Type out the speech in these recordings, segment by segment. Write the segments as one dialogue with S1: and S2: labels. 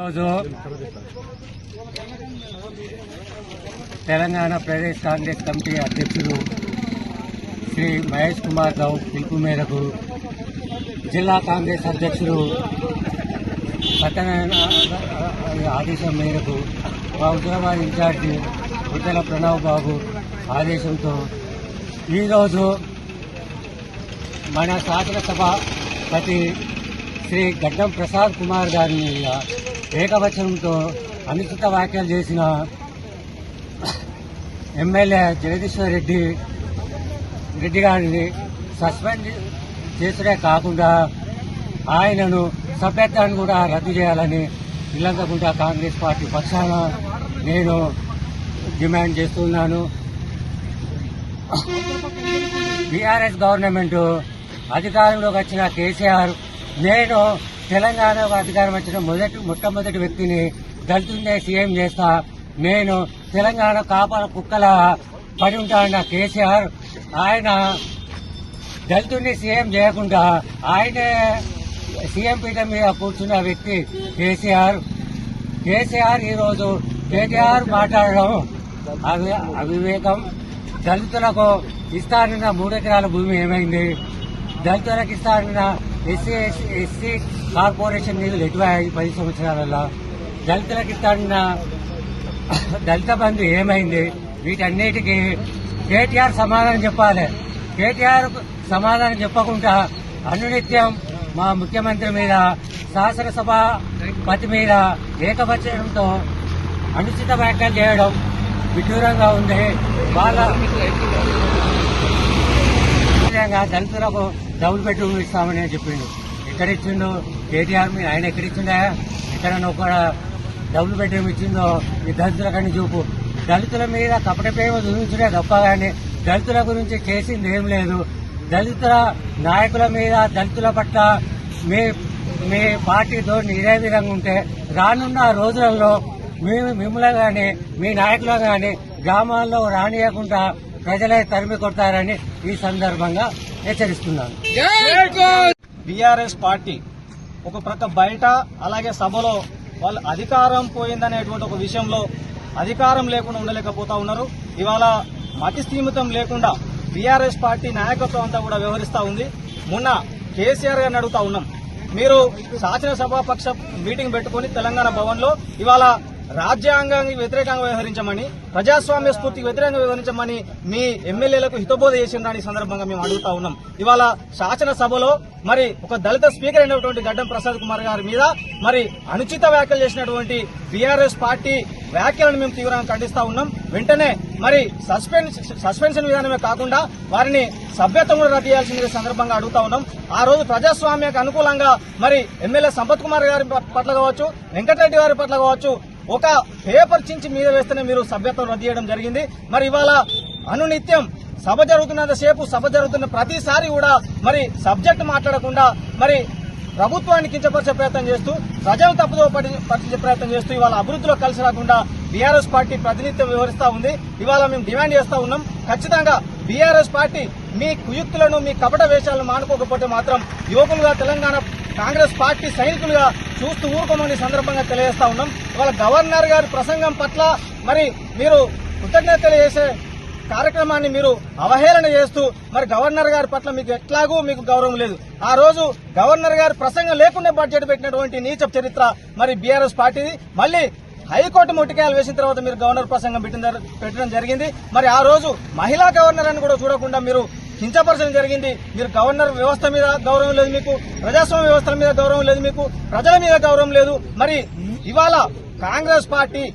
S1: రోజు తెలంగాణ ప్రదేశ్ కాంగ్రెస్ కమిటీ అధ్యక్షుడు శ్రీ మహేష్ కుమార్ గౌడ్ పిలుపు మేరకు జిల్లా కాంగ్రెస్ అధ్యక్షుడు సత్యనారాయణ ఆదేశం మేరకు మా హుజరాబాద్ ఇన్ఛార్జి ఉద్దల ప్రణవ్ బాబు ఆదేశంతో ఈరోజు మన శాసనసభాపతి శ్రీ గడ్డం ప్రసాద్ కుమార్ గారి మీద ఏకవచనంతో అనుచిత వ్యాఖ్యలు చేసిన ఎమ్మెల్యే జగదీశ్వర్ రెడ్డి గారిని సస్పెండ్ చేసుడే కాకుండా ఆయనను సభ్యత్వాన్ని కూడా రద్దు చేయాలని ఇల్లంతకుంట కాంగ్రెస్ పార్టీ పక్షాన నేను డిమాండ్ చేస్తున్నాను. బీఆర్ఎస్ గవర్నమెంట్ అధికారంలోకి వచ్చిన కేసీఆర్ నేను తెలంగాణకు అధికారం వచ్చిన మొట్టమొదటి వ్యక్తిని దళితున్నే సీఎం చేస్తా, నేను తెలంగాణ కాపాడ కుక్కల పడి ఉంటాన్న కేసీఆర్ ఆయన దళితుడిని సీఎం చేయకుండా ఆయనే సీఎం పీఠం మీద కూర్చున్న వ్యక్తి కేసీఆర్ ఈరోజు కేటీఆర్ మాట్లాడడం అవివేకం. దళితులకు ఇస్తానన్న 3 ఎకరాల భూమి ఏమైంది? దళితులకు ఇస్తానన్న ఎస్సీ కార్పొరేషన్ నిధులు ఎటువయ్యాయి 10 సంవత్సరాలలో? దళితులకు ఇస్తానన్న దళిత బంధు ఏమైంది? వీటన్నిటికీ కేటీఆర్ సమాధానం చెప్పాలి. కేటీఆర్ సమాధానం చెప్పకుండా అనునిత్యం మా ముఖ్యమంత్రి మీద శాసనసభాపతి మీద ఏకవచనంతో అనుచిత వ్యాఖ్యలు చేయడం విడ్డూరంగా ఉంది. వాళ్ళ దళితులకు డబుల్ బెడ్రూమ్ ఇస్తామని చెప్పిండు. ఎక్కడిచ్చిండు కేటీఆర్? మీ ఆయన ఎక్కడిచ్చిండా? ఎక్కడన్నా ఒక డబుల్ బెడ్రూమ్ ఇచ్చిందో ఈ దళితులకని చూపు. దళితుల మీద కపట ప్రేమ చూపించడే తప్ప కానీ దళితుల గురించి చేసింది ఏం లేదు. దళితుల నాయకుల మీద దళితుల పట్ల మీ పార్టీతో ఇదే విధంగా ఉంటే రానున్న రోజులలో మిమ్మల్ని కానీ మీ నాయకులు కానీ గ్రామాల్లో రానియకుండా ప్రజలే తరిమి కొడతారని ఈ సందర్భంగా హెచ్చరిస్తున్నాను.
S2: బీఆర్ఎస్ పార్టీ ఒక ప్రక్క బయట అలాగే సభలో వాళ్ళు అధికారం పోయిందనేటువంటి ఒక విషయంలో అధికారం లేకుండా ఉండలేకపోతా ఉన్నారు. ఇవాళ మతి స్థీమితం లేకుండా బీఆర్ఎస్ పార్టీ నాయకత్వం అంతా కూడా వ్యవహరిస్తా ఉంది. మొన్న కేసీఆర్ గారిని అడుగుతా ఉన్నాం, మీరు శాసనసభాపక్ష మీటింగ్ పెట్టుకుని తెలంగాణ భవన్ లో ఇవాళ రాజ్యాంగానికి వ్యతిరేకంగా వ్యవహరించమని, ప్రజాస్వామ్య స్ఫూర్తికి వ్యతిరేకంగా వ్యవహరించమని మీ ఎమ్మెల్యేలకు హితబోధ చేసిందని సందర్భంగా మేము అడుగుతా ఉన్నాం. ఇవాళ శాసనసభలో మరి ఒక దళిత స్పీకర్ అయినటువంటి గడ్డం ప్రసాద్ కుమార్ గారి మీద మరి అనుచిత వ్యాఖ్యలు చేసినటువంటి బీఆర్ఎస్ పార్టీ వ్యాఖ్యలను మేము తీవ్రంగా ఖండిస్తా ఉన్నాం. వెంటనే మరి సస్పెన్షన్ విధానమే కాకుండా వారిని సభ్యత్వం కూడా రద్దు చేయాల్సింది సందర్భంగా అడుగుతా ఉన్నాం. ఆ రోజు ప్రజాస్వామ్యానికి అనుకూలంగా మరి ఎమ్మెల్యే సంపత్ కుమార్ గారి పట్ల కావచ్చు, వెంకటరెడ్డి గారి పట్ల కావచ్చు ఒక పేపర్ చించి మీద వేస్తేనే మీరు సభ్యత్వం రద్దు చేయడం జరిగింది. మరి ఇవాళ అనునిత్యం సభ జరుగుతున్నంతసేపు సభ జరుగుతున్న ప్రతిసారి కూడా మరి సబ్జెక్టు మాట్లాడకుండా మరి ప్రభుత్వాన్ని కించపరిచే ప్రయత్నం చేస్తూ ప్రజలు తప్పుదో పట్టించే ప్రయత్నం చేస్తూ ఇవాళ అభివృద్ధిలో కలిసి రాకుండా బీఆర్ఎస్ పార్టీ ప్రాతినిధ్యం వ్యవహరిస్తా ఉంది. ఇవాళ మేము డిమాండ్ చేస్తా ఉన్నాం, ఖచ్చితంగా బీఆర్ఎస్ పార్టీ మీ కుయుక్తులను మీ కపట వేషాలను మానుకోకపోతే మాత్రం యువకులుగా తెలంగాణ కాంగ్రెస్ పార్టీ సైనికులుగా చూస్తూ ఊరుకోమని సందర్భంగా తెలియజేస్తా ఉన్నాం. ఇవాళ గవర్నర్ గారి ప్రసంగం పట్ల మరి మీరు కృతజ్ఞతలు చేసే కార్యక్రమాన్ని మీరు అవహేళన చేస్తూ మరి గవర్నర్ గారి పట్ల మీకు గౌరవం లేదు. ఆ రోజు గవర్నర్ గారి ప్రసంగం లేకుండా బడ్జెట్ పెట్టినటువంటి నీచ చరిత్ర మరి బీఆర్ఎస్ పార్టీది. మళ్లీ హైకోర్టు ముట్టికాయలు వేసిన తర్వాత మీరు గవర్నర్ ప్రసంగం పెట్టడం జరిగింది. మరి ఆ రోజు మహిళా గవర్నర్ అని కూడా చూడకుండా మీరు కించపరచడం జరిగింది. మీరు గవర్నర్ వ్యవస్థ మీద గౌరవం లేదు, మీకు ప్రజాస్వామ్య వ్యవస్థల మీద గౌరవం లేదు, మీకు ప్రజల మీద గౌరవం లేదు. మరి ఇవాళ కాంగ్రెస్ పార్టీ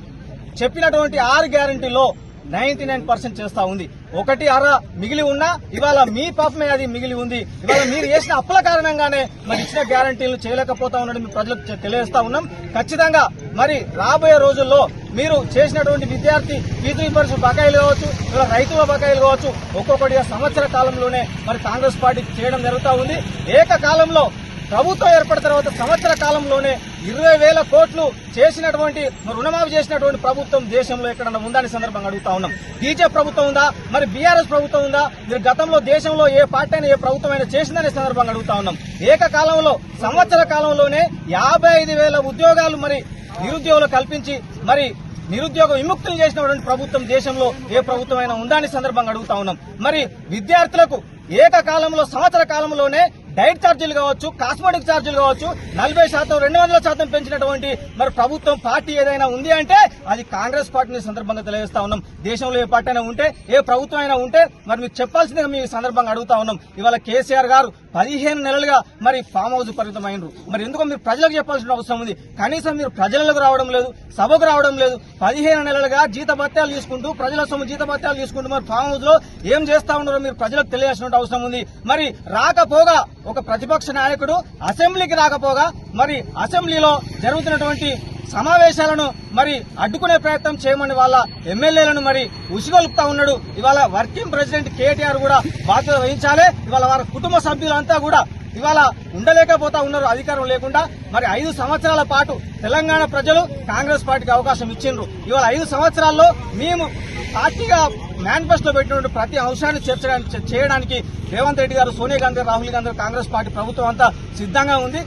S2: చెప్పినటువంటి 6 గ్యారంటీలో 99% చేస్తా ఉంది. 1/6 మిగిలి ఉన్నా ఇవాళ మీ పాపమే అది మిగిలి ఉంది. ఇవాళ మీరు చేసిన అప్పుల కారణంగానే మరి ఇచ్చిన గ్యారంటీలు చేయలేకపోతా ఉన్నాడు మీ ప్రజలకు తెలియజేస్తా ఉన్నాం. ఖచ్చితంగా మరి రాబోయే రోజుల్లో మీరు చేసినటువంటి విద్యార్థి ఫీజు రీయింబర్స్మెంట్ బకాయిలు కావచ్చు, ఇలా రైతుల బకాయిలు కావచ్చు, ఒక్కొక్కటిగా సంవత్సర కాలంలోనే మరి కాంగ్రెస్ పార్టీ చేయడం జరుగుతూ ఉంది. ఏకకాలంలో ప్రభుత్వం ఏర్పడిన తర్వాత సంవత్సర కాలంలోనే 20,000 కోట్లు చేసినటువంటి రుణమాఫీ చేసినటువంటి ప్రభుత్వం దేశంలో ఎక్కడన్నా ఉందని సందర్భంగా అడుగుతా ఉన్నాం. బీజేపీ ప్రభుత్వం ఉందా, మరి బీఆర్ఎస్ ప్రభుత్వం ఉందా? మీరు గతంలో దేశంలో ఏ పార్టీ అయినా ఏ ప్రభుత్వం అయినా చేసిందనే సందర్భంగా అడుగుతా ఉన్నాం. ఏకకాలంలో సంవత్సర కాలంలోనే 55,000 ఉద్యోగాలు మరి నిరుద్యోగులు కల్పించి మరి నిరుద్యోగ విముక్తులు చేసినటువంటి ప్రభుత్వం దేశంలో ఏ ప్రభుత్వమైనా ఉందా అని సందర్భంగా అడుగుతా ఉన్నాం. మరి విద్యార్థులకు ఏకకాలంలో సంవత్సర కాలంలోనే డైట్ ఛార్జీలు కావచ్చు, కాస్మెటిక్ ఛార్జీలు కావచ్చు 40% 200% పెంచినటువంటి మరి ప్రభుత్వం పార్టీ ఏదైనా ఉంది అంటే అది కాంగ్రెస్ పార్టీని సందర్భంగా తెలియజేస్తా ఉన్నాం. దేశంలో ఏ పార్టీ అయినా ఉంటే, ఏ ప్రభుత్వం అయినా ఉంటే మరి మీకు చెప్పాల్సిందిగా మీ సందర్భంగా అడుగుతా ఉన్నాం. ఇవాళ కేసీఆర్ గారు 15 నెలలుగా మరి ఫామ్ హౌస్ పరిమితమైనరు. మరి ఎందుకో మీరు ప్రజలకు చెప్పాల్సిన అవసరం ఉంది. కనీసం మీరు ప్రజలకు రావడం లేదు, సభకు రావడం లేదు. 15 నెలలుగా జీతభత్యాలు తీసుకుంటూ, ప్రజల సొమ్ము జీతభత్యాలు తీసుకుంటూ మరి ఫామ్ హౌస్ లో ఏం చేస్తా ఉన్నారో మీరు ప్రజలకు తెలియాల్సిన అవసరం ఉంది. మరి రాకపోగా ఒక ప్రతిపక్ష నాయకుడు అసెంబ్లీకి రాకపోగా మరి అసెంబ్లీలో జరుగుతున్నటువంటి సమావేశాలను మరి అడ్డుకునే ప్రయత్నం చేయమని వాళ్ళ ఎమ్మెల్యేలను మరి ఉసిగొలుపుతా ఉన్నాడు. ఇవాళ వర్కింగ్ ప్రెసిడెంట్ కేటీఆర్ కూడా బాధ్యత వహించాలి. ఇవాళ వారి కుటుంబ సభ్యులంతా కూడా ఇవాళ ఉండలేకపోతా ఉన్నారు అధికారం లేకుండా. మరి 5 సంవత్సరాల పాటు తెలంగాణ ప్రజలు కాంగ్రెస్ పార్టీకి అవకాశం ఇచ్చిండ్రు. ఇవాళ 5 సంవత్సరాల్లో మేము పార్టీగా మేనిఫెస్టోలో పెట్టినటువంటి ప్రతి అంశాన్ని చేయడానికి రేవంత్ రెడ్డి గారు, సోనియా గాంధీ, రాహుల్ గాంధీ, కాంగ్రెస్ పార్టీ ప్రభుత్వం అంతా సిద్ధంగా ఉంది.